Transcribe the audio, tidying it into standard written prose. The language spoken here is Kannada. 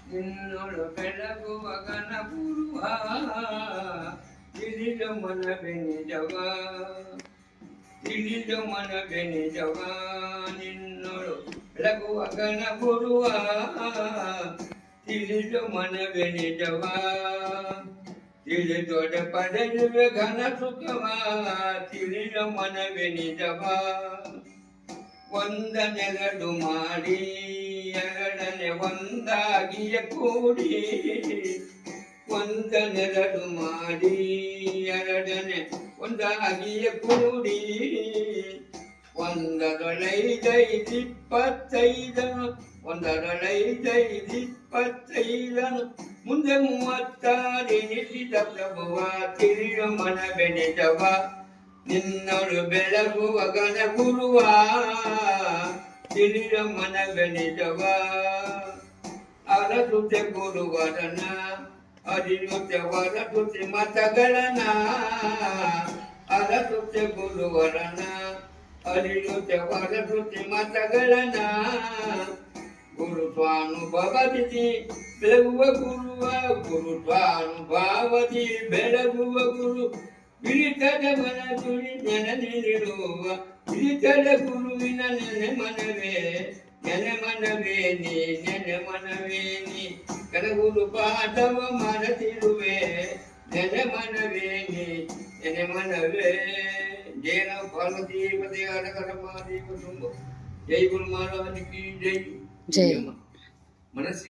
ನಿನ್ನೊಳು ಬೆಳಗುವ ಗನ ಗುರುವ ತಿಳಿದ ಮನವೇ ನಿಜವ ತಿಳಿದ ಮನವೇ ನಿಜವ ನಿನ್ನೊಳು ಬೆಳಗುವ ಗನ ಗುರುವ ತಿಳಿದ ಮನವೇ ನಿಜವ ತಿಳಿದೊಡ ಪಡೆಯುವೆ ಘನ ಸುಖವ ತಿಳಿದ ಮನವೇ ನಿಜವ ಒಂದನೆರಡು ಮಾಡಿ ಎರಡನೆ ಒಂದಾಗಿಯ ಕೂಡಿ ಒಂದನೆರಡು ಮಾಡಿ ಎರಡನೆ ಒಂದಾಗಿಯ ಕೂಡಿ ಒಂದರೊಳೈದೈದಿಪ್ಪತ್ತೈದನು ಒಂದರೊಳೈದೈದಿಪ್ಪತ್ತೈದನು ಮುಂದೆ 36 ಎನಿಸಿದ ಪ್ರಭುವ ತಿಳಿಯ ಮನವೇ ನಿಜವ ನಿನ್ನೊಳು ಬೆಳಗುವ ಗನ ಗುರುವ ತಿಳಿಯ ಮನವೇ ನಿಜವ ಅರಸುತ್ತೆ ಗುರುವರನ ಅರಿಯುತ್ತೆ ಹೊರಸುತ್ತೆ ಮತಗಳನ ಅರಸುತ್ತೆ ಗುರುವರನ ಅರಿಯುತ್ತೆ ಹೊರಸುತ್ತೆ ಮತಗಳನ ಗುರು ಸ್ವಾನುಭವದಿ ಬೆಳಗುವ ಗುರುವ ಗುರು ಸ್ವಾನುಭಾವದಿ ಬೆಳಗುವ ಗುರು ಬಿಳಿತದ ಮನ ತುಳಿ ನೆನನಿರುವ ಬಿಳಿತದ ಗುರುವಿನ ನೆನೆ ಮನವೇ ನೀ ನೆನೆ ಮನವೇ ನೀ ಕನಗುರು ಪಾಠವ ಮನತಿರುವೆ ನೆನೆ ಮನವೇ ನೀ ನೆನೆ ಮನವೇ ಜಯ ಪಾರ್ವತಿ ಪದೇ ಅನಕರಮ ದೇವ ತುಂಬ ಜೈ ಗುರು ಮಹಾರಾಜ್ ಕಿ ಜೈ ಜಯ ಮನಸ್ಸಿ